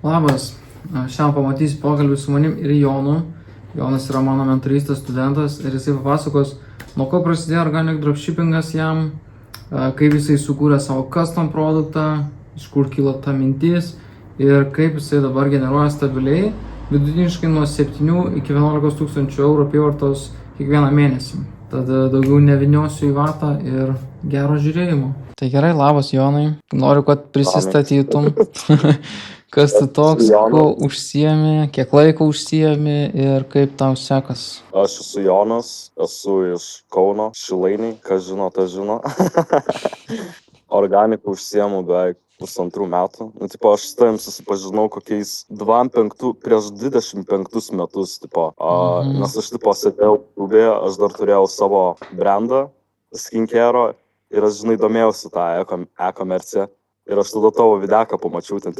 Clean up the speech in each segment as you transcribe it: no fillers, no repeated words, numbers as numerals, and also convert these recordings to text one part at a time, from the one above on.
Labas, šiandien pamatysi pokalbį su manim ir Jonu. Jonas yra mano mentorystės studentas ir jisai papasakos, nuo ko prasidėjo organic dropshippingas jam, kaip jisai sukūrė savo custom produktą, iš kur kilo ta mintis ir kaip jisai dabar generuoja stabiliai vidutiniškai nuo 7 iki 11 tūkstančių eurų apyvartos kiekvieną mėnesį. Tad daugiau neviniosiu į vatą ir gero žiūrėjimo. Tai gerai, labas Jonai, noriu, kad prisistatytum. Kas tu toks, kuo užsiemi, kiek laiko užsiemi ir kaip tau sekas? Aš esu Jonas, esu iš Kauno, Šilainiai, kas žino, tas žino. Organiku užsiemu beveik 1,5 metų. Aš su tavim susipažinau kokiais prieš 25 metus, nes aš sėdėjau klubėje, aš dar turėjau savo brandą skincare ir aš, domėjausi tą e-komerciją ir aš tada tavo videką pamačiau ten,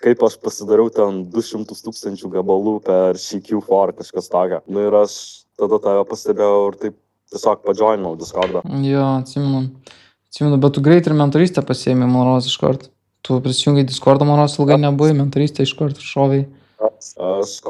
kaip aš pasidariau ten 200 tūkstančių gabalų per Q4 kažkas tokio. Ir aš tada tave pastebėjau ir taip tiesiog pajoinau Discordą. Jo, atsimenu, bet tu greit ir mentorystę pasiėmė, man rodos, iš karto. Tu prisijungai Discordą, man rodos, ilgai nebuvai, mentorystę iš karto šoviai. Aš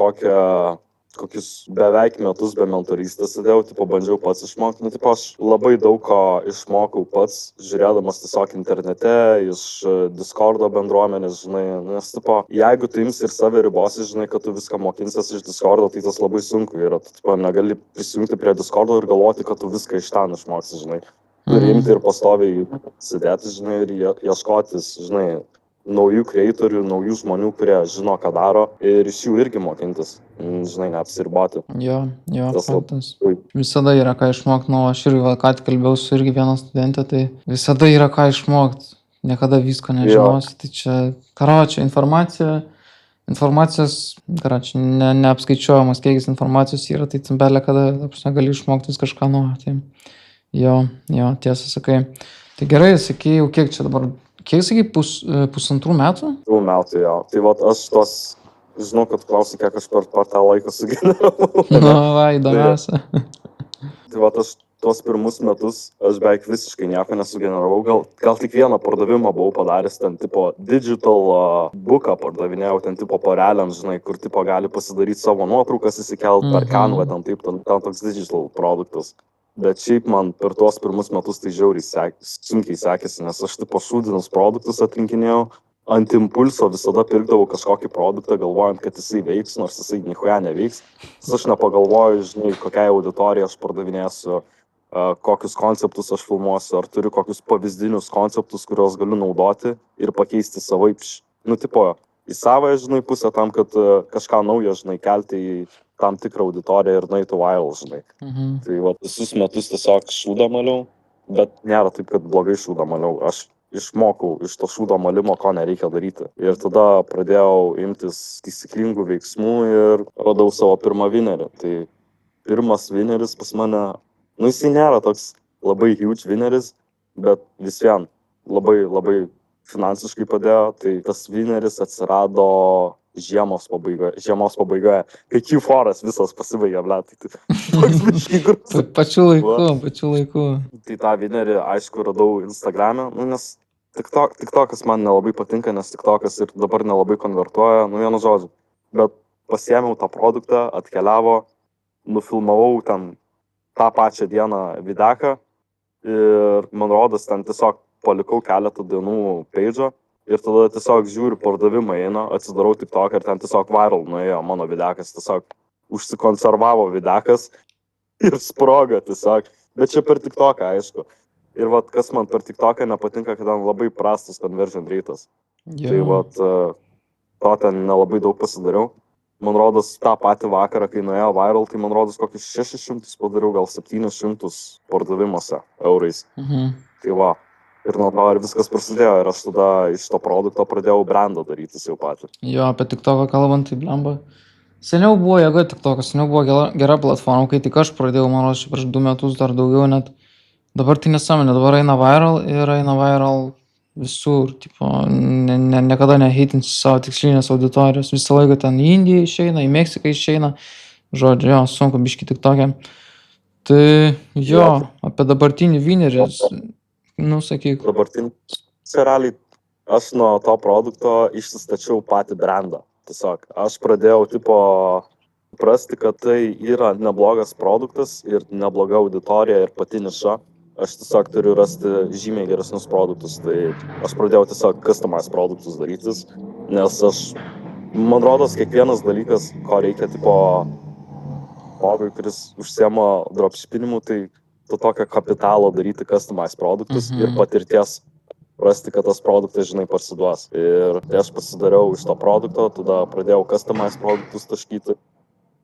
kokius beveik metus be mentorystės sėdėjau, bandžiau pats išmokti. Aš labai daug ko išmokau pats, žiūrėdamas tiesiog internete, iš Discordo bendruomenės, nes, jeigu tu imsi ir save ribosi, kad tu viską mokinsies iš Discordo, tai tas labai sunku yra. Tu negali prisijungti prie Discordo ir galvoti, kad tu viską iš ten išmoksi, Turi imti ir pastoviai sėdėti, ir ieškotis, naujų kreatorių, naujų žmonių, kurie žino, ką daro ir iš jų irgi mokintis, neapsiriboti. Jo, faktas. Visada yra ką išmokti, aš irgi ką tik kalbėjau su irgi viena studentė, tai visada yra ką išmokti, niekada visko nežinosi, tai čia, informacijos, neapskaičiuojamas kiekis informacijos yra, tai belė kada gali išmokti kažką naujo, tai jo, tiesą sakai. Tai gerai, sakai, jau kiek čia dabar? Kiek sakai, 1,5 metų? 2 metų, jo. Tai aš žinau, kad klausi, kiek aš per tą laiką sugeneravau. Įdomiausia. Tai aš tuos pirmus metus, aš beveik visiškai nieko nesugeneravau. Gal tik vieną pardavimą buvau padaręs, ten digital booką pardavinėjau, ten poreliam, kur gali pasidaryti savo nuotraukas, įsikelt per Canva, ten toks digital produktas. Bet šiaip man per tuos pirmus metus tai žiauriai sunkiai sekėsi, nes aš šūdinus produktus atrinkinėjau, ant impulso visada pirkdavau kažkokį produktą, galvojant, kad jisai veiks, nors jisai niekuoja neveiks. Aš nepagalvoju, kokiai auditorijai aš pardavinėsiu, kokius konceptus aš filmuosiu, ar turiu kokius pavyzdinius konceptus, kuriuos galiu naudoti ir pakeisti savaip. Į savąją, pusę tam, kad kažką naujo, kelti į tam tikrą auditoriją ir nueitų viral, Tai visus metus tiesiog šūdą maliau, bet nėra taip, kad blogai šūdą maliau. Aš išmokau iš to šūdo malimo, ko nereikia daryti. Ir tada pradėjau imtis taisyklingų veiksmų ir radau savo pirmą vinerį. Tai pirmas vineris pas mane, jisai nėra toks labai huge vineris, bet vis vien labai finansiškai padėjo. Tai tas vineris atsirado žiemos pabaigoje, kai Q4 visas pasibaigė, Pačiu laiku. Tai tą vinerį, aišku, radau Instagram'e, nes TikTokas man nelabai patinka, nes TikTokas ir dabar nelabai konvertuoja, vienu žodžiu. Bet pasiėmiau tą produktą, atkeliavo, nufilmavau ten tą pačią dieną videką ir man rodos ten tiesiog palikau keletą dienų page'o. Ir tada tiesiog žiūriu, pardavimai eina, atsidarau TikToką ir ten tiesiog viral nuėjo mano videkas, tiesiog užsikonservavo videkas ir sprogo tiesiog. Bet čia per TikToką, aišku. Ir kas man per TikToką nepatinka, kad ten labai prastas conversion rate'as. Tai to ten nelabai daug pasidariau. Man rodos, tą patį vakarą, kai nuėjo viral, tai man rodos kokius 600 padariau, gal 700 pardavimuose eurais. Tai ir nuo to ir viskas prasidėjo ir aš tada iš to produkto pradėjau brandą darytis jau patį. Jo, apie TikToką kalbant, tai blemba. Seniau buvo jėga TikTokas, seniau buvo gera platforma, kai tik aš pradėjau, man rodos, prieš 2 metus dar daugiau net. Dabar tai nesąmonė, dabar eina viral visur, niekada neheitinsi savo tikslinės auditorijos, visą laiką ten į Indiją išeina, į Meksiką išeina, žodžiu, jo, sunku biški TikTok'e. Tai jo, apie dabartinį vinerį, sakyk. Dabartinį realiai aš nuo to produkto išsistačiau patį brandą. Tiesiog aš pradėjau tipo suprasti, kad tai yra neblogas produktas ir nebloga auditorija ir pati niša. Aš tiesiog turiu rasti žymiai geresnius produktus. Tai aš pradėjau tiesiog customize produktus darytis, nes man rodos, kiekvienas dalykas, ko reikia tipo žmogui, kuris užsiema dropshippinimu, tai to tokio kapitalo daryti customize produktus ir patirties rasti, kad tas produktas, žinai, parsiduos. Ir tai aš pasidariau iš to produkto, tada pradėjau customize produktus taškyti.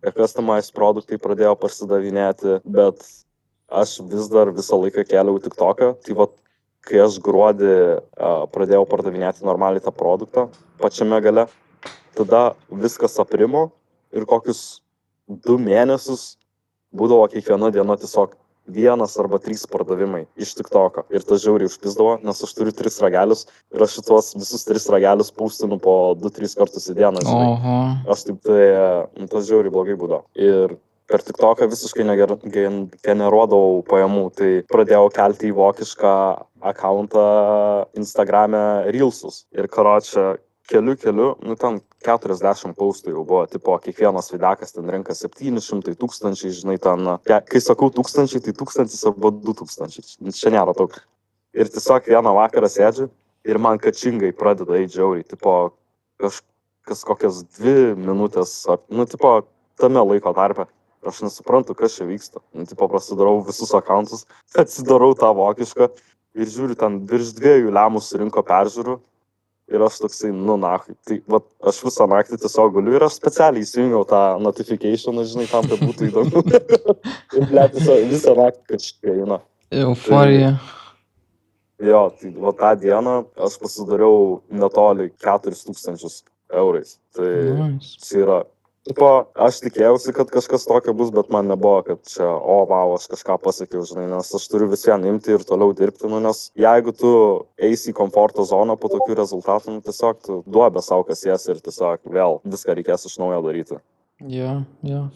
Ir customize produktai pradėjo parsidavinėti, bet aš vis dar visą laiką keliau TikToką. Tai va, kai aš gruodį pradėjau pardavinėti normaliai tą produktą pačiame gale, tada viskas aprimo ir kokius 2 mėnesius būdavo kiekviena diena tiesiog 1 arba 3 pardavimai iš TikToko. Ir tas žiauriai užpisdavo, nes aš turiu 3 ragelius ir aš šitos visus 3 ragelius paustinu po 2-3 kartus į dieną, žinai. Oho. Aš taip tai, tas žiauriai blogai būdavo. Ir per TikToką visiškai generuodavau pajamų, tai pradėjau kelti į vokišką akauntą Instagrame Reelsus. Ir karočią keliu, nu ten 40 paustų jau buvo, tipo, kiekvienas videkas ten renka 700 tūkstančiai, žinai, ten, kai sakau 1000, tai 1000 arba 2000, čia nėra daug. Ir tiesiog vieną vakarą sėdžiu ir man kačingai pradeda eiti žiauriai, tipo, kas kokias 2 minutės, nu, tipo, tame laiko tarpe. Aš nesuprantu, kas čia vyksta. Nu, tipo, prasidarau visus akauntus, atsidarau tą vokišką ir žiūriu, ten virš 2 lemų surinko peržiūrų. Ir aš toksai, nu, nahui. Tai, va, aš visą naktį tiesiog guliu ir aš specialiai įsijungiau tą notification, žinai, tam, kad būtų įdomu. Ir, blėt, visą naktį kažkaip eina. Euforija. Jo, tai va tą dieną aš pasidariau netoli 4000 eurais. Tai čia yra. Tipo, aš tikėjausi, kad kažkas tokio bus, bet man nebuvo, kad čia, vau, aš kažką pasakiau, žinai, nes aš turiu vis vien imti ir toliau dirbti, nu, nes jeigu tu eisi į komforto zoną po tokių rezultatų, nu, tiesiog tu duobę savo kasiesi ir tiesiog vėl viską reikės iš naujo daryti. Jo,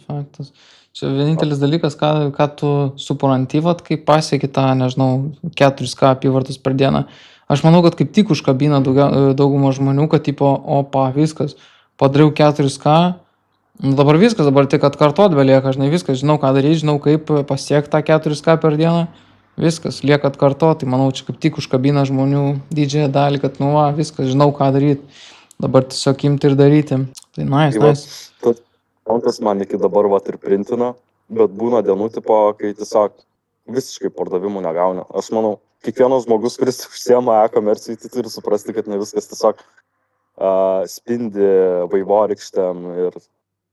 faktas. Čia vienintelis dalykas, ką tu supranti, vat, kai pasieki tą, nežinau, 4K apyvartos per dieną. Aš manau, kad kaip tik užkabina daugumą žmonių, kad tipo, viskas, padariau 4K, dabar viskas, dabar tik atkartot belieka, žinai, viskas, žinau ką daryti, žinau kaip pasiekti tą 4K per dieną, viskas, lieka atkartot, tai manau, čia kaip tik užkabina žmonių didžiąją dalį, kad, nu, viskas, žinau ką daryti, dabar tiesiog imti ir daryti, tai nice. Tas man iki dabar vat ir printina, bet būna dienų tipo, kai tiesiog visiškai pardavimų negauna. Aš manau, kiekvienas žmogus, kuris užsiema e-komercijai, tai turi suprasti, kad ne viskas tiesiog spindi vaivorykštėm ir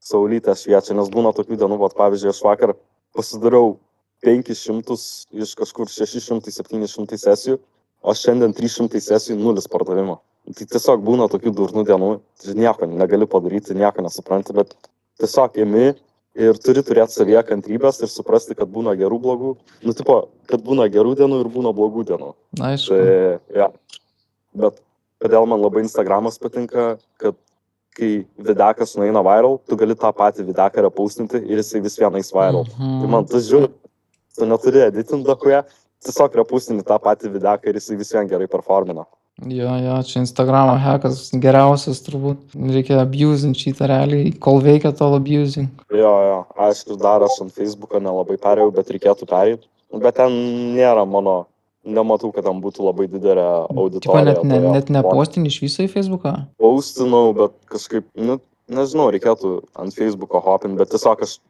saulytę šviečia, nes būna tokių dienų, vat, pavyzdžiui, aš vakar pasidariau 500 iš kažkur 600-700 sesijų, o šiandien 300 sesijų 0 pardavimo. Tai tiesiog būna tokių durnų dienų, nieko negali padaryti, nieko nesupranti, bet tiesiog imi ir turi turėti savyje kantrybės ir suprasti, kad būna gerų blogų, nu, tipo, kad būna gerų dienų ir būna blogų dienų. Aišku. Tai, ja. Bet kodėl man labai Instagramas patinka, kad kai videkas nueina viral, tu gali tą patį videką repostinti ir jisai vis vieną eis viral. Tai man tas žiūri, tu neturi editinti dokuje, tiesiog repostinti tą patį videką ir jisai vis vien gerai performina. Jo, čia Instagramo hackas geriausias turbūt. Reikia abusinti šitą realiai, kol veikia tol abusing. Jo, aišku, dar aš ant Facebooką nelabai perėjau, bet reikėtų perėti. Bet ten nėra mano, nematau, kad ten būtų labai didelė auditorija. Tipo net nepostini iš viso į Facebooką? Postinau, bet kažkaip, nu, nežinau, reikėtų ant Facebooko hopin, bet tiesiog aš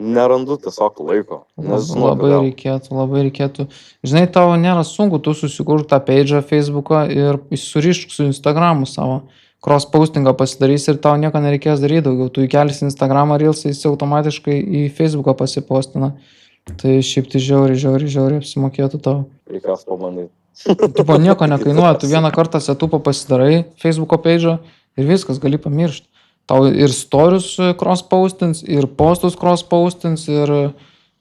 nerandu tiesiog laiko. Nežinau, labai reikėtų. Žinai, tau nėra sunku, tu susikurk tą page'ą Facebooką ir surišk su Instagramu savo. Cross-postingą pasidarys ir tau nieko nereikės daryti daugiau. Tu įkelsi Instagramą Reels, jis automatiškai į Facebooką pasipostina. Tai šiaip tai žiauriai apsimokėtų tau. Reikės pabandyti. Tu nieko nekainuoja, tu vieną kartą setupą pasidarai Facebooko page'ą ir viskas, gali pamiršti. Tau ir storius cross-postins, ir postus cross-postins, ir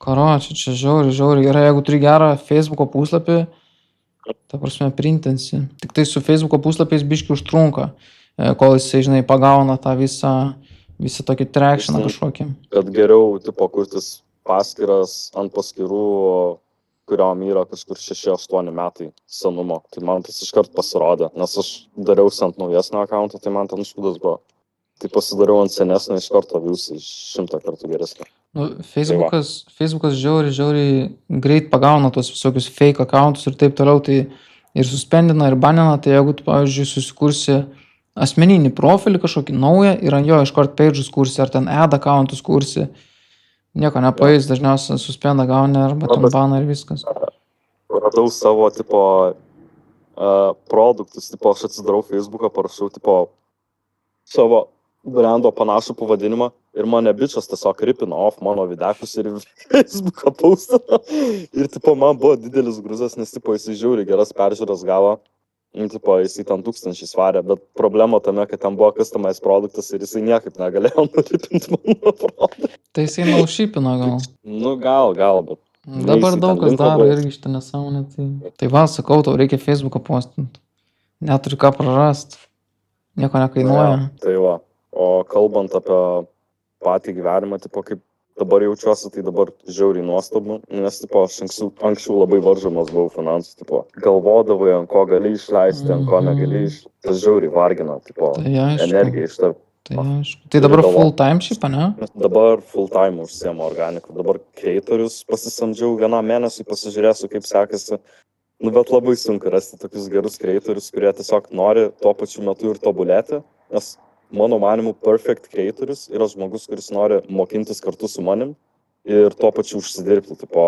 karočią, čia žiauriai. Ir jeigu turi gerą Facebooko puslapį, ta prasme, printinsi. Tik tai su Facebooko puslapiais biški užtrunka, kol jisai, žinai, pagauna tą visą tokį tractioną kažkokį. Kad geriau, tipo, kurtis paskyras ant paskyrų kuriam yra kažkur 6-8 metai senumo. Tai man tas iškart pasirodė, nes aš dariausi ant naujesnio akaunto, tai man ten šūdas buvo. Tai pasidariau ant senesnio iš karto viusai 100 kartų geresnį. Nu, Facebookas žiauriai greit pagauna tos visokius fake accountus ir taip toliau, tai ir suspendina, ir banina, tai jeigu tu, pavyzdžiui, susikursi asmeninį profilį kažkokį naują ir ant jo iškart pages kursi, ar ten ad accountus kursi, nieko nepaeis, dažniausiai suspendą gauni arba ten baną ir viskas. Radau savo, tipo, produktus, tipo, aš atsidarau Facebooką, parašau, tipo, savo brando panašų pavadinimą ir mane bičas tiesiog ripino off mano videkus ir Facebooką paustino. Ir, tipo, man buvo didelis gruzas, nes, tipo, jisai žiauriai geras peržiūras gavo. Ir, tipo, jisai ten 1000 svarė, bet problema tame, kad ten buvo customized produktas ir jisai niekaip negalėjo nuripinti mano produktą. Tai jisai naušypino gal. Nu, gal, bet... Dabar daug kas daro irgi šitą nesąmonę. Tai va, sakau, tau reikia Facebooką postinti. Neturi ką prarast. Nieko nekainuoja. Ja, tai va. O kalbant apie patį gyvenimą, tipo, kaip dabar jaučiuosi, tai dabar žiauriai nuostabu, nes, tipo, aš anksčiau labai varžomas buvau finansų, tipo, galvodavai, ant ko gali išleisti, ant ko negali išleisti, tas žiauriai vargina, tipo, energiją iš tavęs. Tai aišku. Tai dabar full time šiaip, ne? Dabar full time užsiemu organiku, dabar creatorius pasisamdžiau vienam mėnesiui, pasižiūrėsiu, kaip sekasi. Nu, bet labai sunku rasti tokius gerus creatorius, kurie tiesiog nori tuo pačiu metu ir tobulėti, nes mano manimu perfect creatorius yra žmogus, kuris nori mokintis kartu su manim ir tuo pačiu užsidirbti, tipo,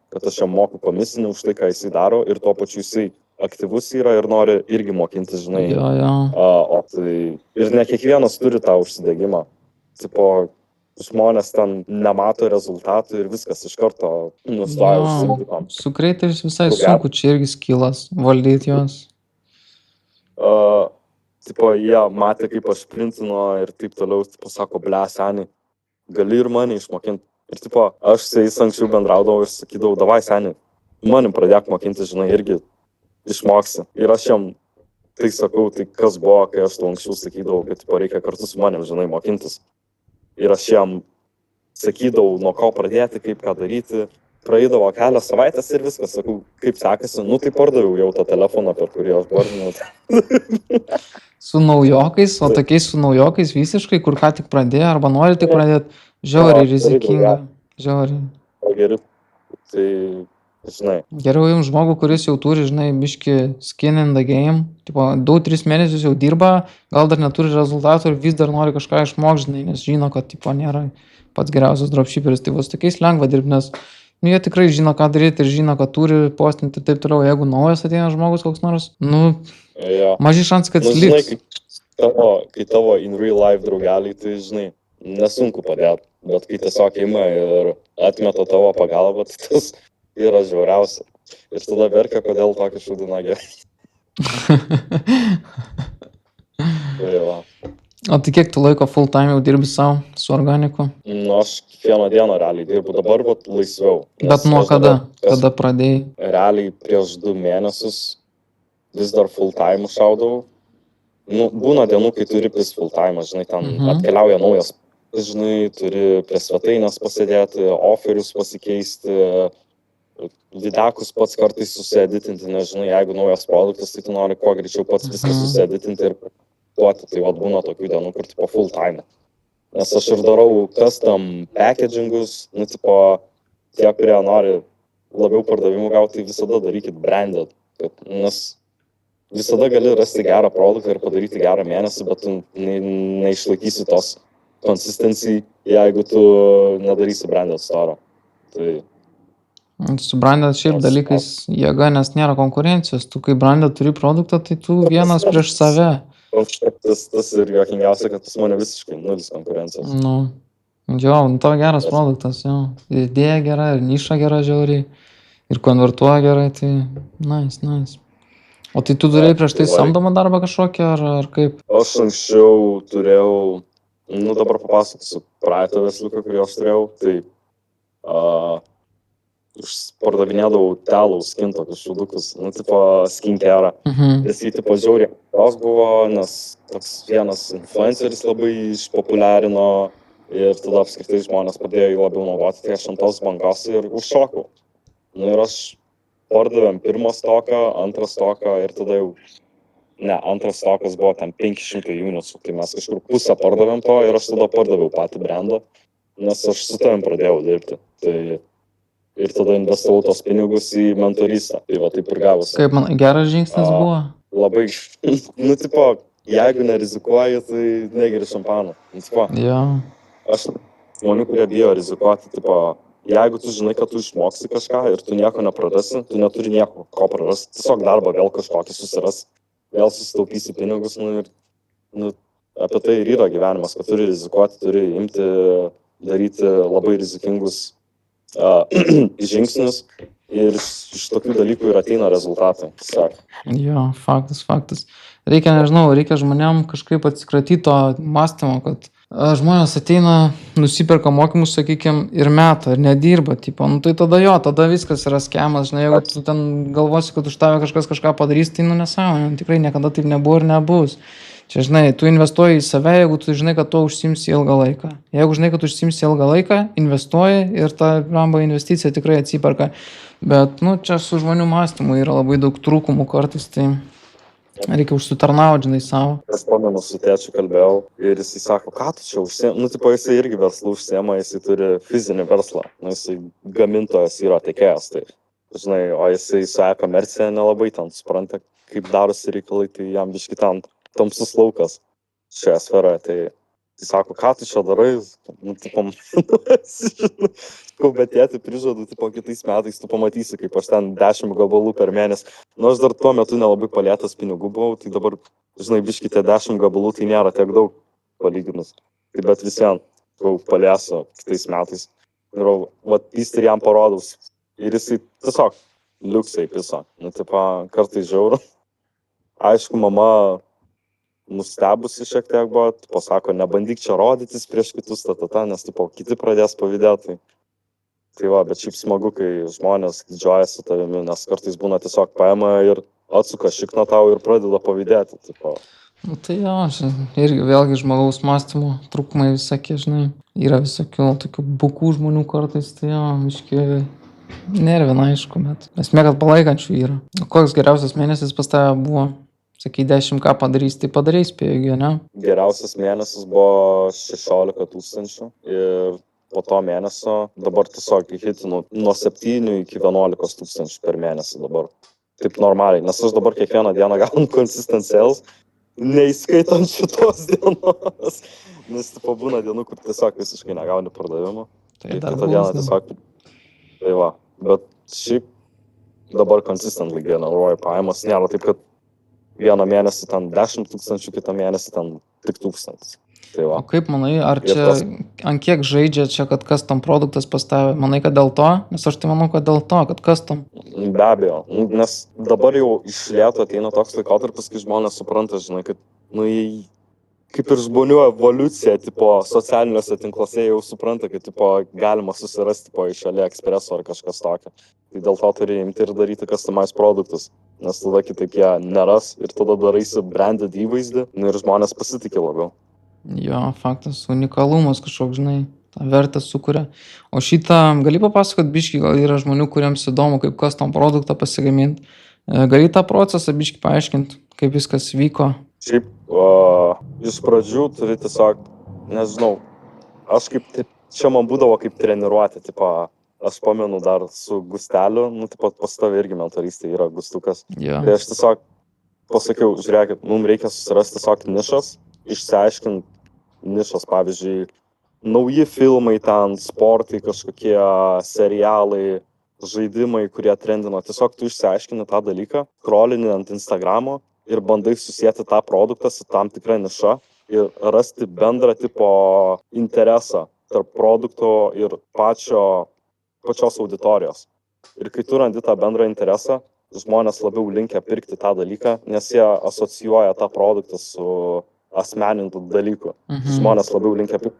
kad aš jam moku komisinį už tai, ką jisai daro ir tuo pačiu jisai aktyvus yra ir nori irgi mokintis, žinai. O tai ir ne kiekvienas turi tą užsidegimą. Tipo, žmonės ten nemato rezultatų ir viskas iš karto nustoja užsiimti tam. Su creatorius visai sunku, čia irgi skilas valdyti juos. Tipo, jie matė, kaip aš printino ir taip toliau, tipo, sako, ble, seniai, gali ir mane išmokinti. Ir, tipo, aš su jais anksčiau bendraudavau ir sakydavau, davai, seniai, manim pradėk mokinti, žinai, irgi išmoksi. Ir aš jam tai sakau, tai kas buvo, kai aš to anksčiau sakydavau, kad, tipo, reikia kartu su manim, žinai, mokintis. Ir aš jam sakydavau, nuo ko pradėti, kaip ką daryti. Praeidavo kelias savaitės ir viskas, sakau, kaip sekasi, nu tai pardaviau jau tą telefoną, per kurį aš vardinau. Su naujokais, o tokiais su naujokais visiškai, kur ką tik pradėjo, arba nori tik pradėti, žiauriai rizikinga. Žiauriai. O geriau, tai, žinai. Geriau jums žmogų, kuris jau turi, žinai, biški skin in the game, tipo, 2-3 mėnesius jau dirba, gal dar neturi rezultatų ir vis dar nori kažką išmokti, žinai, nes žino, kad, tipo, nėra pats geriausias dropshipperis, tai vos tokiais lengva dirbti, nes nu, jie tikrai žino, ką daryti ir žino, kad turi postinti ir taip toliau. Jeigu naujas ateina žmogus koks nors, nu, maži šansai, kad liks. Žinai, kai tavo in real life draugeliai, tai, žinai, nesunku padėti, bet kai tiesiog ima ir atmeta tavo pagalbą, tai tas yra žiauriausia. Ir tada verkia, kodėl tokį šūdiną gerai. Tai va. O tai kiek tu laiko full time jau dirbi savo su organiku? Nu, aš kiekvieną dieną realiai dirbu, dabar vat laisviau. Bet nuo kada? Kada pradėjai? Realiai prieš 2 mėnesius vis dar full time šaudavau. Nu, būna dienų, kai turi pris full time, žinai, ten atkeliauja naujas, žinai, turi prie svetainės pasėdėti, offerius pasikeisti, videkus pats kartais susieditinti, nes, žinai, jeigu naujas produktas, tai tu nori kuo greičiau pats viską susieditinti ir duoti, tai vat būna tokių dienų, kur tipo full time. Nes aš ir darau custom packagingus, nu tipo, tie, kurie nori labiau pardavimų gauti, tai visada darykit branded, nes visada gali rasti gerą produktą ir padaryti gerą mėnesį, bet tu neišlaikysi tos consistency, jeigu tu nedarysi branded storo. Tai... Su branded šiaip dalykais jėga, nes nėra konkurencijos. Tu kai branded turi produktą, tai tu vienas prieš save. Tas ir juokingiausia, kad pas mane visiškai nulis konkurencijos. Nu, jo, tavo geras produktas, jo. Idėja gera, ir niša gera žiauriai, ir konvertuoja gerai, tai nice. O tai tu turėjai prieš tai samdomą darbą kažkokį, ar kaip? Aš anksčiau turėjau, nu dabar papasakosiu praeitą versliuką, kurį aš turėjau, tai pardavinėdavau telaus skin tokius šūdukus, nu tipo skincare. Nes jį tipo žiauriai tos buvo, nes toks vienas influenceris labai išpopuliarino ir tada apskritai žmonės pradėjo jį labiau naudoti, tai aš ant tos bangos ir užšokau. Nu ir aš pardavėm pirmą stoką, antrą stoką ir tada jau, ne, antras stokas buvo ten 500 unitų, tai mes kažkur pusę pardavėm to ir aš tada pardaviau patį brandą, nes aš su tavim pradėjau dirbti. Tai ir tada investavau tos pinigus į mentorystę, tai va taip ir gavosi. Kaip man geras žingsnis buvo? Labai, nu, tipo, jeigu nerizikuoji, tai negeri šampano. Nu, tipo, Jo. aš žmonių, kurie bijo rizikuoti, tipo, jeigu tu žinai, kad tu išmoksi kažką ir tu nieko neprarasi, tu neturi nieko ko prarasti, tiesiog darbą vėl kažkokį susiras, vėl susitaupysi pinigus, nu ir nu, apie tai ir yra gyvenimas, kad turi rizikuoti, turi imti, daryti labai rizikingus žingsnius ir iš tokių dalykų ir ateina rezultatai. Tiesiog. Jo, faktas. Reikia, nežinau, reikia žmonėm kažkaip atsikratyti to mąstymo, kad žmonės ateina, nusiperka mokymus, sakykime, ir meta, ir nedirba, tipo, nu tai tada jo, tada viskas yra skemas, žinai, jeigu tu ten galvosi, kad už tave kažkas kažką padarys, tai nu nesąmonė, tikrai niekada taip nebuvo ir nebus. Čia, žinai, tu investuoji į save, jeigu tu žinai, kad tu užsimsi ilgą laiką. Jeigu žinai, kad tu užsimsi ilgą laiką, investuoji ir ta ramba investicija tikrai atsiperka. Bet, nu, čia su žmonių mąstymu yra labai daug trūkumų kartais, tai reikia užsitarnauti, žinai, savo. Aš pamenu, su tėčiu kalbėjau ir jisai sako, ką tu čia užsiemi, nu, tipo, jisai irgi verslų užsiema, jisai turi fizinį verslą, nu, jisai gamintojas yra tiekėjas, tai, žinai, o jisai su e-komercija nelabai ten supranta, kaip darosi reikalai, tai jam biški ten tamsus laukas šioje sferoje, tai jis sako, ką tu čia darai, nu, tipo, bet tėti prižadu, tipo, kitais metais tu pamatysi, kaip aš ten 10 gabalų per mėnesį, nu, aš dar tuo metu nelabai palėtas pinigų buvau, tai dabar, žinai, biški tie 10 gabalų, tai nėra tiek daug palyginus, tai bet vis vien, palėsiu kitais metais, ir vat pist ir jam parodaus, ir jisai tiesiog liuksai piso, nu, tipo, kartais žiauru, aišku, mama nustebusi šiek tiek buvo, pasako, nebandyk čia rodytis prieš kitus, nes, tipo, kiti pradės pavydėti. Tai va, bet šiaip smagu, kai žmonės didžiuojasi tavimi, nes kartais būna tiesiog paima ir atsuka šikną tau ir pradeda pavydėti. Tipo. Nu tai jo, irgi vėlgi žmogaus mąstymo trūkumai visokie, žinai, yra visokių tokių bukų žmonių kartais, tai jo, miški nervina, aišku, bet esmė, kad palaikančių yra. Koks geriausias mėnesis pas tave buvo? Sakai, 10 ką padarys, tai padarys, spėjau, ne? Geriausias mėnesis buvo 16 000 ir po to mėnesio dabar tiesiog hitinu nuo 7 iki 11 000 per mėnesį dabar. Taip normaliai, nes aš dabar kiekvieną dieną gaunu consistent sales, neįskaitant šitos dienos, nes tipo būna dienų, kur tiesiog visiškai negauni pardavimo. Tai dar kitą dieną tiesiog, tai va, bet šiaip dabar consistently generuoju pajamas, nėra taip, kad vieną mėnesį ten 10 000, kitą mėnesį ten tik 1000. Tai va. O kaip manai, ar čia ant kiek žaidžia čia, kad custom produktas pas tave? Manai, kad dėl to? Nes aš tai manau, kad dėl to, kad custom. Be abejo, nes dabar jau iš lėto ateina toks laikotarpis, kai žmonės supranta, žinai, kad, nu, kaip ir žmonių evoliucija, tipo, socialiniuose tinkluose jau supranta, kad, tipo, galima susirasti, tipo, iš AliExpresso ar kažkas tokio. Tai dėl to turi imti ir daryti customized produktus, nes tada kitaip jie neras ir tada daraisi branded įvaizdį, nu, ir žmonės pasitikė labiau. Jo, faktas, unikalumas kažkoks, žinai, tą vertę sukuria. O šitą, gali papasakot biškį, gal yra žmonių, kuriems įdomu, kaip custom produktą pasigaminti. Gali tą procesą biškį paaiškinti, kaip viskas vyko? Šiaip, iš pradžių turi tiesiog, nežinau, aš kaip, čia man būdavo kaip treniruoti, tipo, aš pamenu dar su Gusteliu, nu, tipo, pas tavai irgi mentorystė yra Gustukas. Yeah. Tai aš tiesiog pasakiau, žiūrėkit, mums reikia susirasti tiesiog nišas, išsiaiškinti nišas, pavyzdžiui, nauji filmai ten, sportai, kažkokie serialai, žaidimai, kurie trendino. Tiesiog tu išsiaiškini tą dalyką, scrollini ant Instagramo ir bandai susijęti tą produktą su tam tikrą nišą ir rasti bendrą tipo interesą tarp produkto ir pačios auditorijos. Ir kai tu randi tą bendrą interesą, žmonės labiau linkę pirkti tą dalyką, nes jie asocijuoja tą produktą su asmenintų dalykų. Žmonės labiau linkę pirkti.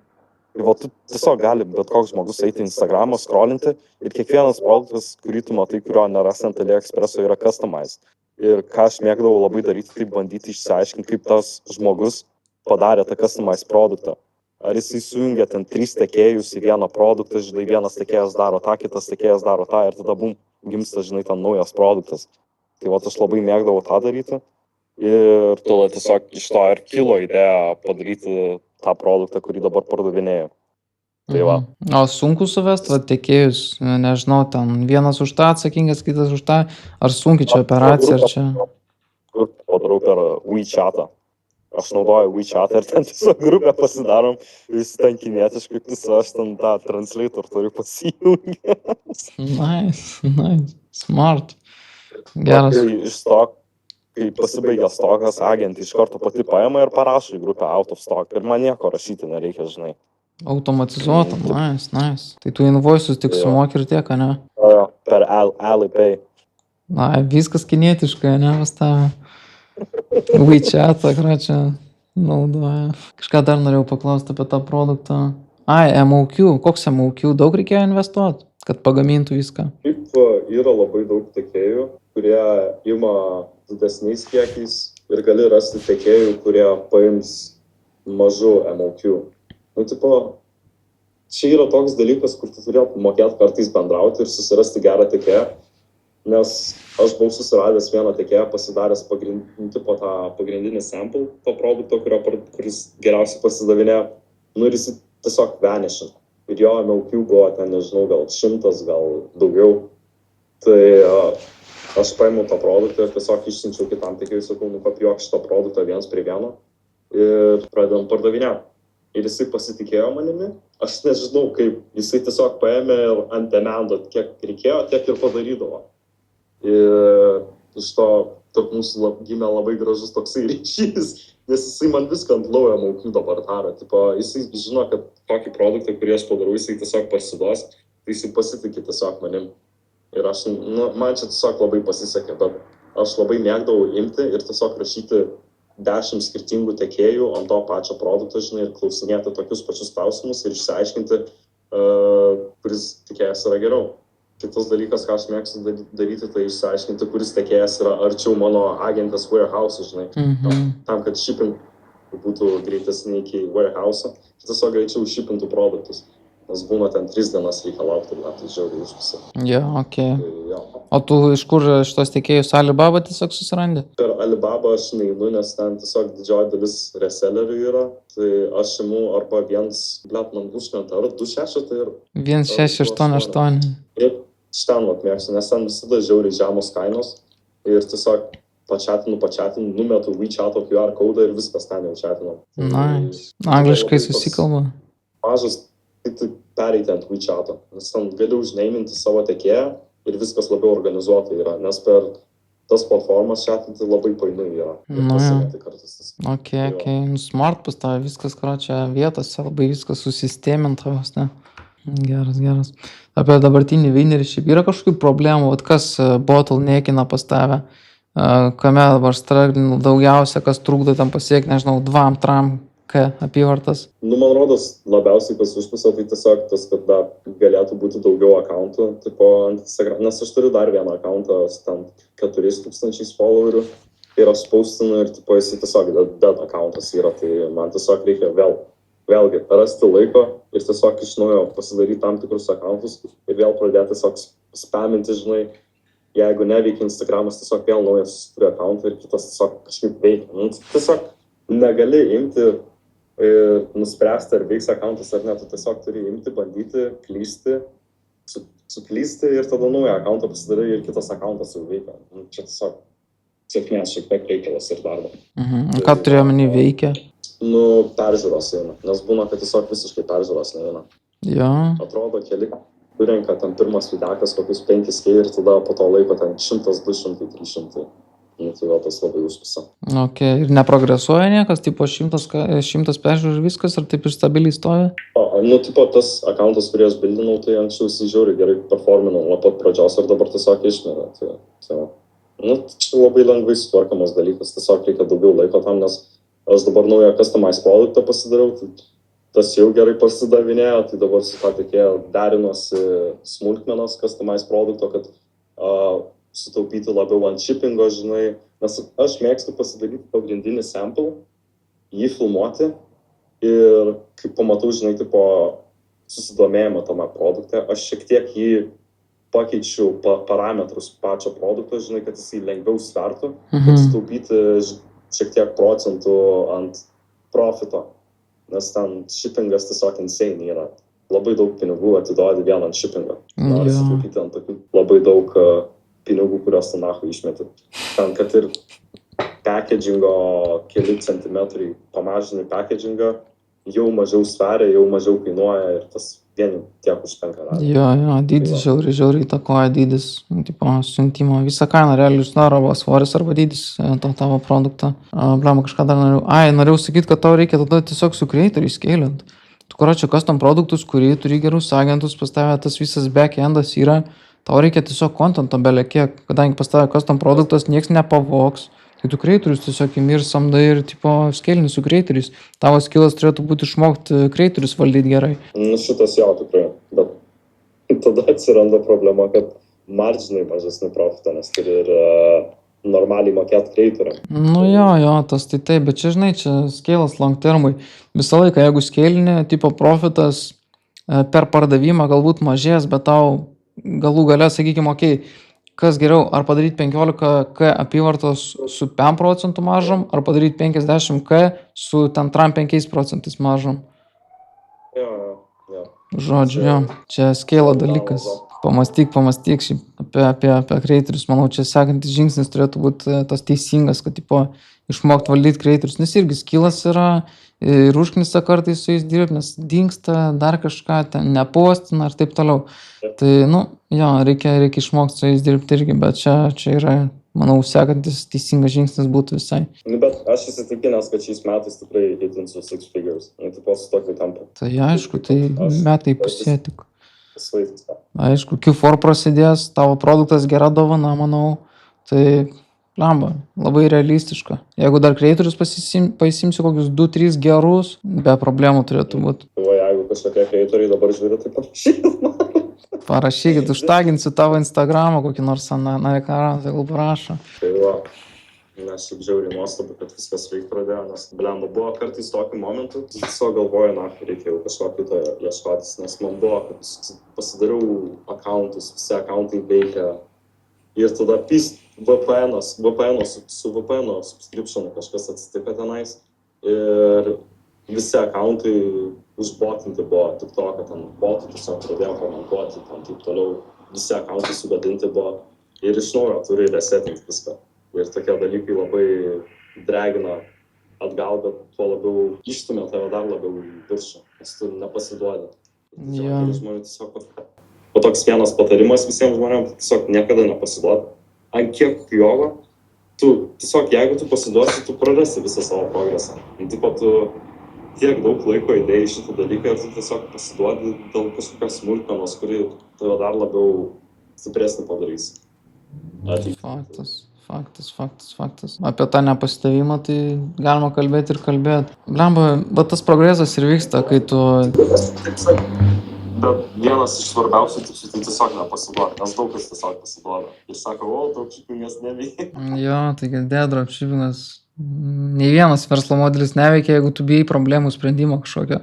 Ir va, tu tiesiog gali bet koks žmogus eiti į Instagramą, scrollinti ir kiekvienas produktas, kurį tu matai, kurio nerasi ant AliExpresso, yra customized. Ir ką aš mėgdavau labai daryti, tai bandyti išsiaiškinti, kaip tas žmogus padarė tą customized produktą. Ar jisai sujungia ten 3 tiekėjus į vieną produktą, žinai, vienas tiekėjas daro tą, kitas tiekėjas daro tą ir tada bum, gimsta, žinai, ten naujas produktas. Tai vat aš labai mėgdavau tą daryti ir tada tiesiog iš to ir kilo idėja padaryti tą produktą, kurį dabar pardavinėjau. Tai va. O sunku suvest, va, tiekėjus, nežinau, ten vienas už tą atsakingas, kitas už tą, ar sunkiai čia operacija, ar čia... Padarau per WeChat'ą. Aš naudoju WeChat'ą ir ten tiesiog grupę pasidarom, visi ten kinietiškai, aš ten tą translator turiu pasijungęs. Nice, smart. Geras. Tai iš stock, kai pasibaigia stokas, agentė iš karto pati paima ir parašo į grupę out of stock. Ir man nieko rašyti nereikia, žinai. Automatizuota, nice. Tai tu invoices tik sumoki ir tiek, ne? Per Alipay. Na, viskas kinietiškai, ne, pas tave. WeChat'ą, ką čia naudoja. Kažką dar norėjau paklausti apie tą produktą. MOQ. Koks MOQ? Daug reikėjo investuoti, kad pagamintų viską? Kaip yra labai daug tiekėjų, kurie ima didesniais kiekiais ir gali rasti tiekėjų, kurie paims mažų MOQ. Nu, tipo, čia yra toks dalykas, kur tu turėtum mokėti kartais bendrauti ir susirasti gerą tiekėją, nes aš buvau susiradęs vieną tiekėją, pasidaręs tą pagrindinį sample to produkto, kuris geriausiai pasidavinėjo, nu ir jis tiesiog vanishing. Ir jo MOQ buvo ten, nežinau, gal 100, gal daugiau. Tai aš paėmiau tą produktą ir tiesiog išsiunčiau kitam tiekėjui, sakau, nukopijuok šitą produktą 1:1 ir pradedam pardavinėti. Ir jisai pasitikėjo manimi, aš nežinau kaip, jisai tiesiog paėmė ir ant demando, kiek reikėjo, tiek ir padarydavo. Ir iš to tarp mūsų gimė labai gražus toksai ryšys, nes jisai man viską ant low MOQ dabar daro. Tipo, jisai žino, kad tokį produktą, kurį aš padarau, jisai tiesiog pasiduos, tai jisai pasitikė tiesiog manim. Ir aš, man čia tiesiog labai pasisekė, bet aš labai mėgdavau imti ir tiesiog rašyti 10 skirtingų tiekėjų ant to pačio produkto, žinai, ir klausinėti tokius pačius klausimus ir išsiaiškinti, kuris tiekėjas yra geriau. Kitas dalykas, ką aš mėgstu daryti, tai išsiaiškinti, kuris tiekėjas yra arčiau mano agentės warehouse, žinai. Tam, kad shipping būtų greitesnį iki warehouse, tiesiog greičiau shippintų produktus. Nes būna ten 3 dienas reikia laukti ir tai žiauriai užpisa. Okay. O tu iš kur šitos tiekėjus Alibaba tiesiog susirandi? Per Alibaba aš neinu, nes ten tiesiog didžioji dalis resellerių yra. Tai aš imu arba man užkrenta, ar 2.6 tai ir... 1.688. Ir šten mėgstu, nes ten visada žiauriai žemos kainos. Ir tiesiog pačiatinu, numetu WeChat'o QR kodą ir viskas ten jau chatinam. Nice. Angliškai susikalba. Mažas, tai pereiti ant WeChat'o, nes ten gali užneiminti savo tiekėją ir viskas labiau organizuotai yra, nes per tas platformas chatinti labai painu yra. Okay. Smart pas tave viskas, čia vietose, labai viskas susistemintas, ne? Geras. Apie dabartinį Vynerį šiaip yra kažkokių problemų, kas bottleneckina pas tave, kame dabar straglinu daugiausia, kas trukdo tam pasiekti, nežinau, 2-3 apyvartas? Man rodos, labiausiai kas užpisa, tai tiesiog tas, kad galėtų būti daugiau akauntų, tipo ant Instagram, nes aš turiu dar vieną akauntą, ten 4000 followerių ir aš postinu ir tipo jisai tiesiog dead akauntas yra, tai man tiesiog reikia vėlgi rasti laiko ir tiesiog iš naujo pasidaryti tam tikrus akauntus ir vėl pradėti tiesiog spaminti, žinai, jeigu neveikia Instagramas, tiesiog vėl naujas susikuria akauntą ir kitas tiesiog kažkaip veikia. Tiesiog negali imti ir nuspręsti, ar veiks akauntas ar ne, tu tiesiog turi imti, bandyti, klysti, suklysti ir tada naują akauntą pasidarai ir kitas akauntas jau veikia. Čia tiesiog sėkmės šiek tiek reikalas ir darbo. Ką turėjo omeny veikia? Peržiūros eina, nes būna, kad tiesiog visiškai peržiūros neina. Atrodo, keli surenka ten pirmas videkas kokius 5K ir tada po to laiko ten 100, 200, 300. Tai vėl tas labai užpisa. Ir neprogresuoja niekas, tipo 100 peržiūrų ir viskas, ar taip ir stabiliai stovi? Tipo tas akauntas, kurį aš bildinau, tai anksčiau jis žiauriai gerai performinau nuo pat pradžios ir dabar tiesiog išmėra. Čia labai lengvai sutvarkamas dalykas, tiesiog reikia daugiau laiko tam, nes aš dabar naują customize produktą pasidariau, tai tas jau gerai pasidavinėjo, tai dabar su tą tiekėją derinosi smulkmenos customize produkto, kad sutaupyti labiau ant shippingo, žinai, nes aš mėgstu pasidaryti pagrindinį sample, jį filmuoti ir kai pamatau, žinai, tipo susidomėjimą tame produkte, aš šiek tiek jį pakeičiu parametrus pačio produkto, žinai, kad jisai lengviau svertų, kad sutaupyti šiek tiek procentų ant profito, nes ten shippingas tiesiog insane yra. Labai daug pinigų atiduodi vien ant shippingo. Nori sutaupyti ant tokių labai daug pinigų, kuriuos tu nahu išmeti. Ten, kad ir packagingo keli centimetrai pamažini packagingą, jau mažiau sveria, jau mažiau kainuoja ir tas vien tiek užtenka. Jo, dydis žiauriai įtakoja dydis, tipo, siuntimo. Visą kainą realiai sudaro arba svoris, arba dydis to tavo produkto. Blema, kažką dar norėjau sakyti, kad tau reikia tada tiesiog su creatoriais scalint. Tu kuročia custom produktus, kurį turi gerus agentus, pas tavę tas visas backendas yra, tau reikia tiesiog contento belekiek, kadangi pas tavę custom produktas nieks nepavogs. Tai tu creatorius tiesiog imi ir samdai ir tipo scalini su creatoriais. Tavo skillas turėtų būti išmokti creatorius valdyti gerai. Šitas jau tikrai, bet tada atsiranda problema, kad marginai mažesni profitą, nes turi ir normaliai mokėti creatoriam. Nu jo, tas tai taip, bet čia, žinai, čia scallas long termui. Visą laiką, jeigu scalini, tipo profitas per pardavimą galbūt mažės, bet tau galų gale, sakykime, okei, kas geriau, ar padaryti 15K apyvartos su 5% maržom, ar padaryti 50K su ten 5% maržom. Jo. Žodžiu, jo, čia scale dalykas. Pamastyk apie creatorius. Manau, čia sekantis žingsnis turėtų būti tas teisingas, kad tipo išmokti valdyti creatorius, nes irgi skillas yra ir užknisa kartais su jais dirbti, nes dingsta, dar kažką ten nepostina ir taip toliau. Tai, reikia išmokti su jais dirbti irgi, bet čia yra, manau, sekantis teisingas žingsnis būtų visai. Bet aš įsitikinęs, kad šiais metais tikrai hitinsiu 6 figures. Tipo su tokiu tempu. Tai aišku, tai metai pusė tik. Aišku, Q4 prasidės, tavo produktas gera dovana, manau, tai lamba, labai realistiška. Jeigu dar creatorius pasimsiu kokius 2-3 gerus, be problemų turėtų būti. Jeigu kažkokie creatoriai dabar žiūri, tai parašykit, užtaginsiu tavo Instagramą, kokį nors narekarą, tai gal parašo. Tai nes šiaip žiauriai nuostabu, kad viskas veikt pradėjo, nes buvo kartais tokių momentų, tiesiog galvoju, reikia jau kažko kito ieškotis, nes man buvo, kad pasidariau accountus, visi accountai veikia ir tada su VPN subscriptionu kažkas atsitiko tenais ir visi accountai užbotinti buvo, tik to, kad ten botų tiesiog pradėjo komentuoti, ten taip toliau, visi accountai sugadinti buvo ir iš naujo turi resetinti viską. Ir tokie dalykai labai dragina atgal, bet tuo labiau išstumia tave dar labiau į viršų, nes tu nepasiduodi. O toks vienas patarimas visiems žmonėms, tiesiog niekada nepasiduodi. Ant kiek jogo, tu tiesiog, jeigu tu pasiduosi, tu prarasi visą savo progresą. Tipo, tu tiek daug laiko įdėjai šitą dalyką ir tu tiesiog pasiduodi dėl kažkokios smulkmenos, kuri tave dar labiau stipresnį padarys. Faktas. Apie tą nepasidavimą tai galima kalbėti ir kalbėti. Blemba, bet tas progresas ir vyksta, kai tu... Bet vienas iš svarbiausių tikslų tai tiesiog nepasiduoti, nes daug kas tiesiog pasiduoda. Ir sako, dropshippingas neveikia. Jo, tai girdė, dropshippingas. Nei vienas verslo modelis neveikia, jeigu tu bijai problemų sprendimo kažkokio.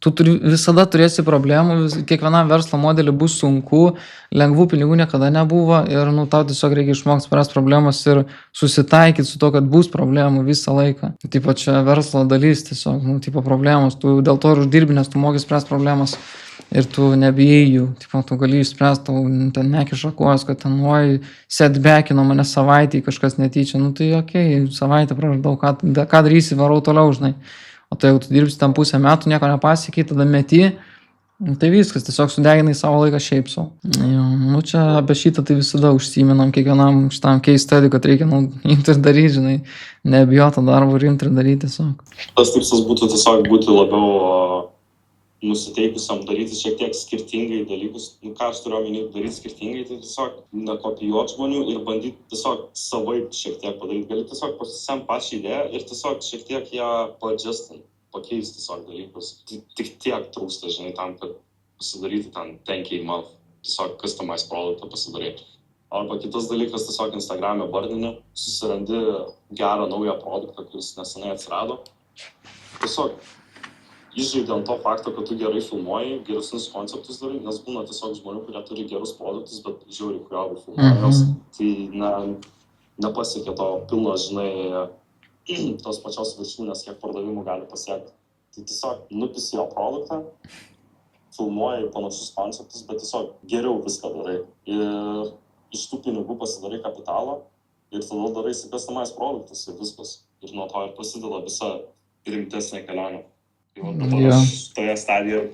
Tu visada turėsi problemų, kiekvienam verslo modeliui bus sunku, lengvų pinigų niekada nebuvo ir tau tiesiog reikia išmokti spręsti problemas ir susitaikyti su to, kad bus problemų visą laiką. Tipo čia verslo dalis tiesiog, tipo problemos, tu dėl to ir uždirbi, nes tu moki spręsti problemas ir tu nebijai jų, tipo tu gali išspręsti, tau ten nekiša kojas, kad ten setbackino mane savaitį kažkas netyčia, tai okei, savaitę praždau, ką darysi, varau toliau, žinai. O tai jeigu tu dirbsi tam pusę metų, nieko nepasiekiai, tada meti, tai viskas, tiesiog sudeginai savo laiką šiaip sau. Čia apie šitą tai visada užsiminam kiekvienam šitam case study, kad reikia imti ir daryti, žinai, nebijoti darbo ir imti ir daryti tiesiog. Tas tikslas būtų tiesiog būti labiau nusiteikusiam daryti šiek tiek skirtingai dalykus. Ką aš turiu omeny daryti skirtingai, tai tiesiog nekopijuoti žmonių ir bandyti tiesiog savaip šiek tiek padaryti. Gali tiesiog pasisemti pačią idėją ir tiesiog šiek tiek ją paadjustinti, pakeisti tiesiog dalykus. Tik tiek trūksta, žinai, tam, kad pasidaryti ten 10K month, tiesiog customize produktą pasidaryti. Arba kitas dalykas, tiesiog Instagram'e vardini, susirandi gerą naują produktą, kuris nesenai atsirado. Tiesiog įžaidė ant to fakto, kad tu gerai filmuoji, geresnius konceptus darai, nes būna tiesiog žmonių, kurie turi gerus produktus, bet žiauriai kuriavai filmuoja jos, tai nepasiekia to pilno, žinai, tos pačios viršūnės, kiek pardavimų gali pasiekti. Tai tiesiog nupisi jo produktą, filmuoji panašus konceptus, bet tiesiog geriau viską darai. Ir iš tų pinigų pasidarai kapitalą ir tada darai customized produktus ir viskas. Ir nuo to ir prasideda visa rimtesnė kelionė. Tai dabar aš toje stadijoje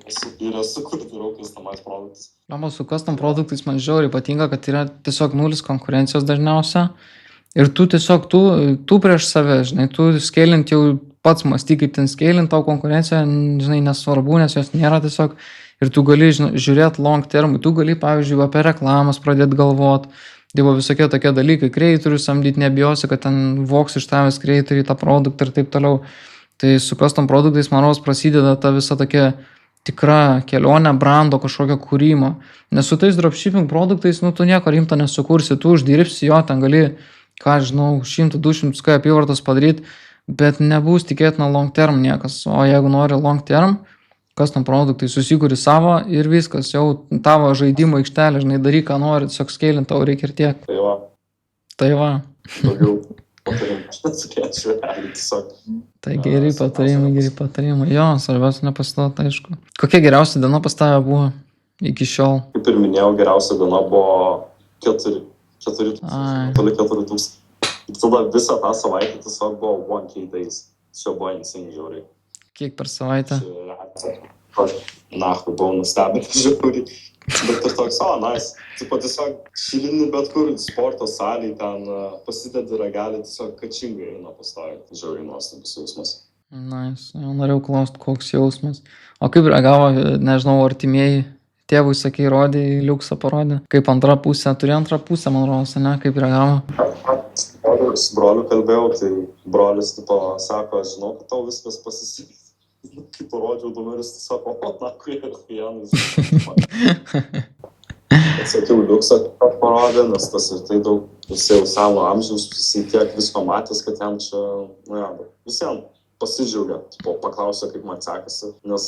ir esu, kur darau customized produktus. Su custom produktais man žiauriai patinka, kad yra tiesiog nulis konkurencijos dažniausia. Ir tu tiesiog, tu prieš save, žinai, tu skalint jau pats mąstyk, kaip ten skalint, tau konkurencija, žinai, nesvarbu, nes jos nėra tiesiog. Ir tu gali, žinai, žiūrėti long term, tu gali, pavyzdžiui, apie reklamas pradėti galvoti. Dievo visokie tokie dalykai, kreitorius samdyti, nebijosi, kad ten voks iš tavęs kreitoriai tą produktą ir taip toliau. Tai su custom produktais, manau, prasideda ta visa tokia tikra kelionė brando kažkokio kūrimo. Nes su tais dropshipping produktais, tu nieko rimto nesukursi, tu uždirbsi jo, ten gali, ką žinau, 100-200 apyvartos padaryti, bet nebus tikėtina long term niekas. O jeigu nori long term, custom produktai susikuri savo ir viskas, jau tavo žaidimo aikštelė, žinai, daryk, ką nori, tiesiog skalint, tau reikia ir tiek. Tai va. Daugiau patarimų, aš neatsukėčiau, tiesiog. Tai geri patarimai. Jo, svarbiausia nepasiduot, aišku. Kokia geriausia diena pas tave buvo iki šiol? Kaip ir minėjau, geriausia diena buvo 4,000. Ir tada visą tą savaitę tiesiog buvo 1K days. Čia buvo insane žiauriai. Kiek per savaitę? Buvau nustebęs žiauriai. Bet ir toks, nice. Tipo tiesiog šilini bet kur sporto salėj, ten pasidedi ragelį, tiesiog kačingai eina pastovi. Žiauriai nuostabus jausmas. Nice. Jau norėjau klausti, koks jausmas. O kaip reagavo, nežinau, artimieji? Tėvui, sakai, rodė, liuksą parodė. Kaip antra pusė, turėjo antrą pusę, man rodos, ne? Kaip reagavo? Su broliu kalbėjau, tai brolis tipo sako, aš žinau, kad tau viskas pasiseks. Kai parodžiau numerius, tai sako, kurie Janus. Atsakiau, liuksą parodė, nes tas ir tai daug, jisai jau savo amžiaus, jisai tiek visko matęs, kad jam čia, visiems pasidžiaugia, tipo paklausė, kaip man sekasi, nes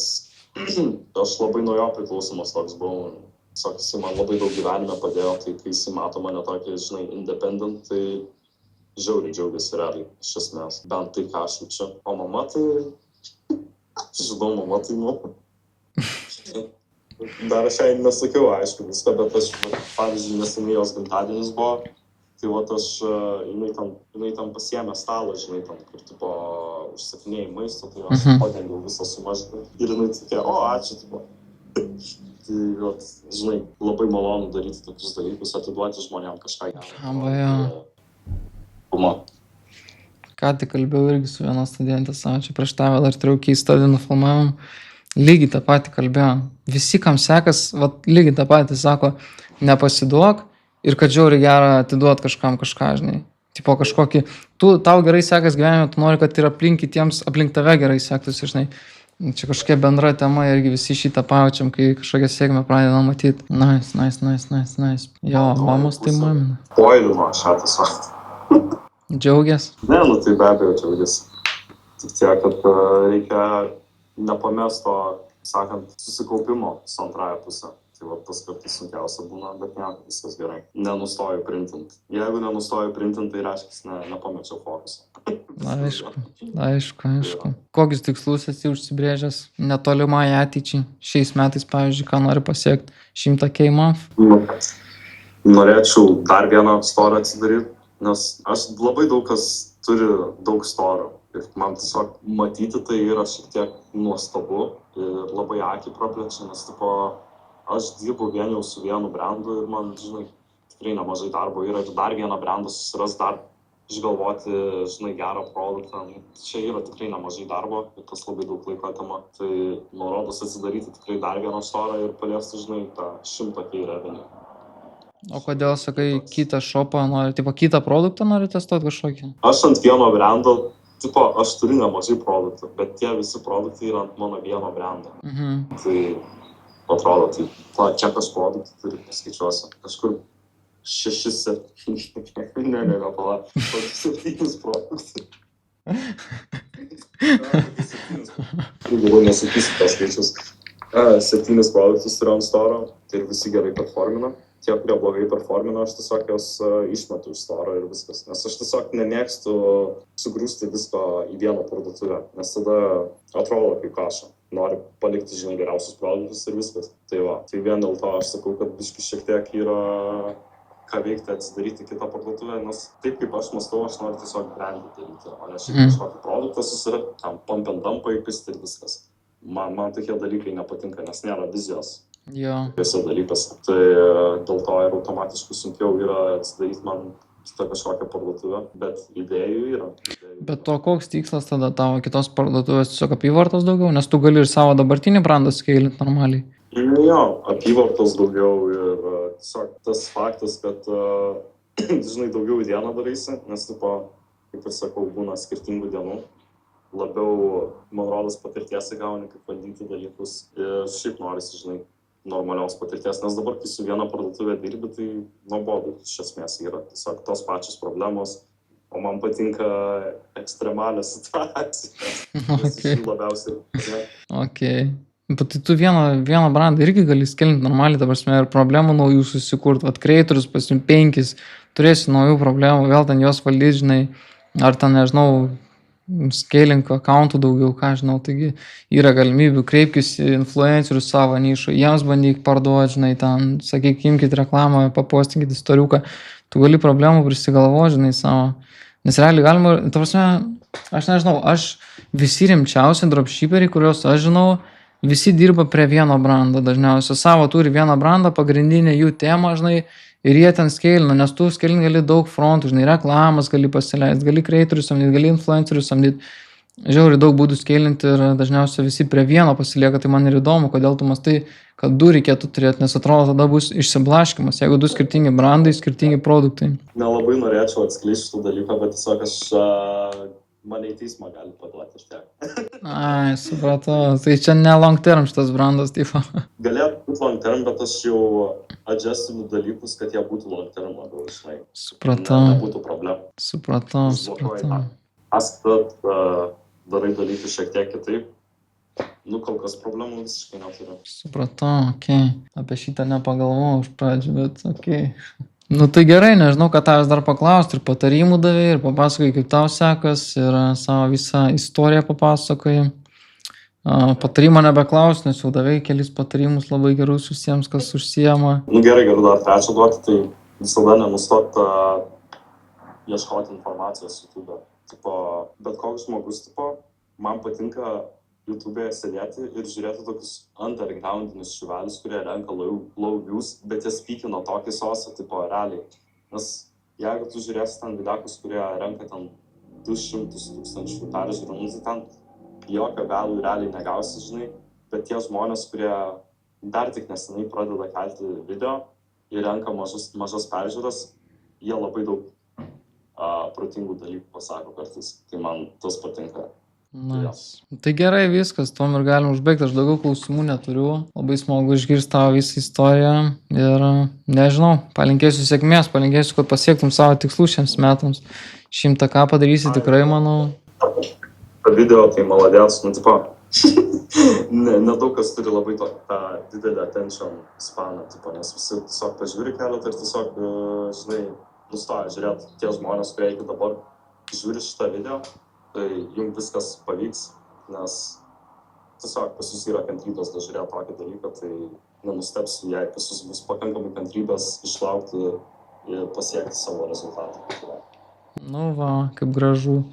aš labai nuo jo priklausomas toks buvau. Tiesiog jisai man labai daug gyvenime padėjo, tai kai jisai mato mane tokį, žinai, independent, tai žiauriai džiaugiasi realiai, iš esmės. Bent tai, ką aš jaučiu. O mama tai... Žinau, mama tai Dar aš jai nesakiau, aišku, viską, bet aš, pavyzdžiui, neseniai jos gimtadienis buvo, tai aš, jinai tam pasiėmė stalą, žinai, tam, kur, tipo, užsakinėjai maisto, tai aš padengiau visą sumą, ir jinai tokia, ačiū, tipo. Tai, žinai, labai malonu daryti tokius dalykus, atiduoti žmonėm kažką gerą. Ką tik kalbėjau irgi su viena studentė savo, čia prieš tave dar turėjau keistą dieną filmavimą, lygiai tą patį kalbėjo. Visi, kam sekas, lygiai tą patį sako, nepasiduok ir kad žiauriai gera atiduot kažkam kažką, žinai. Tipo kažkokį, tau gerai sekas gyvenime, tu nori, kad ir aplink tave gerai sektųsi, žinai. Čia kažkokia bendra tema irgi visi šitą pajaučiam, kai kažkokią sėkmę pradedam matyti. Nice. Jo, mamos tai mamina. Poilimo šią tiesiog. Džiaugias? Ne, tai be abejo džiaugias. Tik tiek, kad reikia nepamest to, sakant, susikaupimo su antrąją pusę. Tai tas kartais sunkiausia būna, bet ne, viskas gerai. Nenustoju printint. Jeigu nenustoju printint, tai reiškia, nepamečiau fokusą. Aišku. Kokius tikslus esi užsibrėžęs netolimai ateičiai? Šiais metais, pavyzdžiui, ką nori pasiekti? 100K month? Norėčiau dar vieną storą atsidaryti, nes aš labai daug kas turi daug storų. Ir man tiesiog matyti tai yra šiek tiek nuostabu ir labai akį praplečia, nes aš dirbu vien jau su vienu brandu ir man, žinai, tikrai nemažai darbo yra ir dar vieną brandą susiras, dar išgalvoti, žinai, gerą produktą. Čia yra tikrai nemažai darbo ir tas labai daug laiko atima. Tai nurodos atsidaryti tikrai dar vieną storą ir paliesti, žinai, tą 100K revenue. O kodėl, sakai, kitą shopą nori, kitą produktą nori testuoti kažkokį? Aš ant vieno brando, aš turiu nemažai produktų, bet tie visi produktai yra ant mano vieno brando. Tai atrodo, kiek aš produktų turiu, paskaičiuosiu. Kažkur 6-7 produktų. Galvoju, nesakysiu tos skaičius. 7 produktus turiu ant storo, tai ir visi gerai performina. Tie, kurie blogai performina, aš tiesiog jos išmetu iš storo ir viskas. Nes aš tiesiog nemėgstu sugrūsti visko į vieną parduotuvę, nes tada atrodo kaip kaša. Noriu palikti, žinai, geriausius produktus ir viskas. Tai va, tai vien dėl to aš sakau, kad biški šiek tiek yra ką veikti atsidaryti kitą parduotuvę, nes taip kaip aš mąstau, aš noriu tiesiog brandį daryti, o ne šiaip kažkokį produktą susirasti, tam pump and dump įpisti ir viskas. Man tokie dalykai nepatinka, nes nėra vizijos. Jo. Tiesa dalykas. Tai dėl to ir automatiškai sunkiau yra atsidaryti man kitą kažkokią parduotuvę, bet idėjų yra. Bet to koks tikslas tada tavo kitos parduotuvės, tiesiog apyvartos daugiau, nes tu gali ir savo dabartinį brandą skailinti normaliai. Jo, apyvartos daugiau ir tiesiog tas faktas, kad žinai, daugiau į dieną darysi, nes tipo, kaip ir sakau, būna skirtingų dienų. Labiau, man rodos, patirties įgauni, kaip valdyti dalykus ir šiaip norisi, žinai, normalios patirties, nes dabar, kai su viena parduotuvė dirbi, tai nuobodu iš esmės yra tiesiog tos pačios problemos, o man patinka ekstremalios situacijos, nes iš jų labiausiai. Ne? Okay. Bet tai tu vieną brandą irgi gali skelinti normaliai, ta prasme, ir problemų naujų susikurti, vat creatorius pasim 5, turėsi naujų problemų, vėl ten juos valdyti, žinai, ar ten, nežinau, scaling accountų daugiau, ką žinau, taigi yra galimybių, kreipkis į influencerius savo nišą, jiems bandyk parduoti, žinai, ten, sakyk, imkite reklamą, papostinkite istoriuką, tu gali problemų prisigalvoti, žinai, savo, nes realiai galima, ta prasme, aš nežinau, visi rimčiausi dropshipperiai, kuriuos aš žinau, visi dirba prie vieno brando, dažniausiai savo turi vieną brandą, pagrindinę jų temą, žinai, ir jie ten skeilina, nes tu skeilini gali daug frontų, žinai, reklamas gali pasileisti, gali creatorius samdyti, gali influencerius samdyti, žiauriai daug būdų skeilinti ir dažniausiai visi prie vieno pasilieka, tai man ir įdomu, kodėl tu mastai, kad 2 reikėtų turėti, nes atrodo, tada bus išsiblaškimas, jeigu 2 skirtingi brandai, skirtingi produktai. Nelabai norėčiau atskleisti šitą dalyką, bet tiesiog mane į teismą gali paduoti ir tiek. Ai, supratau, tai čia ne long term šitas brandas, tipo. Galėtų būti long term, bet aš jau adjustinu dalykus, kad jie būtų long term labiau, žinai. Supratau. Nebūtų problemų. Supratau. Astat, darai dalykus šiek tiek kitaip. Kol kas problemų visiškai neturiu. Supratau, okei. Apie šitą nepagalvojau iš pradžių, bet okei. Tai gerai, nežinau, ką tavęs dar paklausti, ir patarimų davė, ir papasakai, kaip tau sekas, ir savo visą istoriją papasakai. Patarimą nebeklausiu, nes jau davė kelis patarimus labai gerus visiems, kas užsiema. Gerai, galiu dar trečią duoti, tai visada nenustot ieškoti informacijos YouTube. Bet koks žmogus, man patinka YouTube'e sėdėti ir žiūrėti tokius undergroundinius šivelius, kurie renka low views, bet jie spykina tokį sosą, realiai. Nes jeigu tu žiūrėsi ten videokus, kurie renka ten 200,000 peržiūrų, tai ten jokio galų realiai negausi, žinai, bet tie žmonės, kurie dar tik nesenai pradeda kelti video ir renka mažas peržiūras, jie labai daug protingų dalykų pasako kartais, tai man tas patinka. Nice. Tai gerai viskas, tuom ir galim užbaigti, aš daugiau klausimų neturiu, labai smagu išgirsti tavo visą istoriją ir nežinau, palinkėsiu sėkmės, palinkėsiu, kad pasiektum savo tikslų šiems metams, 100K padarysi tikrai, manau. Video tai maladės, nedaug kas turi labai tą didelį attention spaną, nes visi tiesiog pažiūri keletą ir tiesiog, žinai, nustoja žiūrėti tie žmonės, kurie iki dabar žiūri šitą video. Tai jums viskas pavyks, nes tiesiog pas jūs yra kantrybės dažiūrėti tokį dalyką, tai nenustepsiu, jei pas jūs bus pakankamai kantrybės išlaukti ir pasiekti savo rezultatą. Kaip gražu.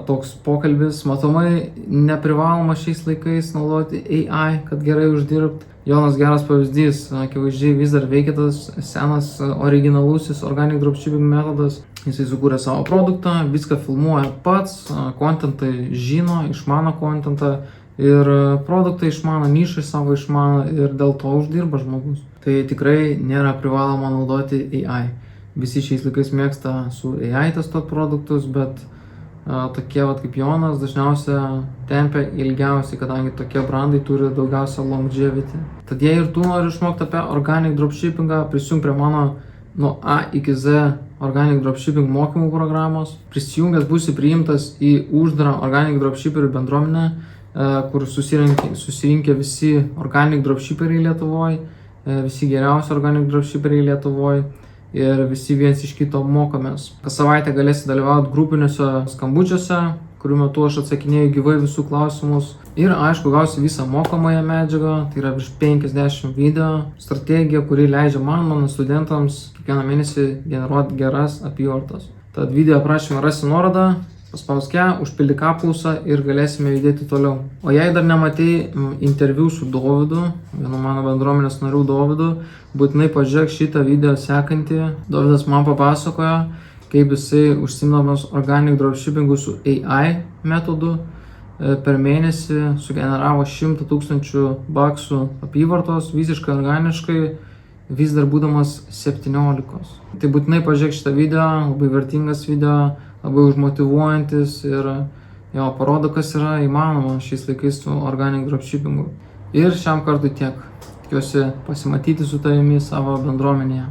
Toks pokalbis, matomai neprivaloma šiais laikais naudoti AI, kad gerai uždirbti. Jonas geras pavyzdys, akivaizdžiai vis dar veikia tas senas originalusis organic dropshipping metodas. Jisai sukūrė savo produktą, viską filmuoja pats, kontentą žino, išmano kontentą ir produktą išmano, nišą savo išmano ir dėl to uždirba žmogus. Tai tikrai nėra privaloma naudoti AI. Visi šiais laikais mėgsta su AI testuoti produktus, bet tokie kaip Jonas dažniausia tempia ilgiausiai, kadangi tokie brandai turi daugiausia longevity. Tad jei ir tu nori išmokti apie organic dropshippingą, prisijung prie mano nuo A iki Z Organic Dropshipping mokymų programos. Prisijungęs būsi priimtas į uždarą Organic Dropshipperių bendruomenę, kur susirinkę visi Organic Dropshipperiai Lietuvoje, visi geriausi Organic Dropshipperiai Lietuvoje ir visi viens iš kito mokomės. Kas savaitę galėsi dalyvauti grupiniuose skambučiuose, kurių metu aš atsakinėju gyvai visų klausimus. Ir aišku, gausi visą mokomąją medžiagą, tai yra virš 50 video strategija, kuri leidžia mano studentams kiekvieną mėnesį generuoti geras apyvartas. Tad video aprašymą rasi nuorodą, paspausk ją, užpildyk apklausą ir galėsime judėti toliau. O jei dar nematei interviu su Dovydu, vienu mano bendruomenės narių Dovydu, būtinai pažiūrėk šitą video sekantį. Dovydas man papasakojo, kaip jisai užsiimdamas Organic Dropshippingu su AI metodu per mėnesį sugeneravo 100 000 baksų apyvartos visiškai organiškai, vis dar būdamas 17. Tai būtinai pažiūrėk šitą video, labai vertingas video, labai užmotyvuojantis ir jo parodo, kas yra įmanoma šiais laikais su Organic Dropshippingu. Ir šiam kartui tiek. Tikiuosi pasimatyti su tavimi savo bendruomenėje.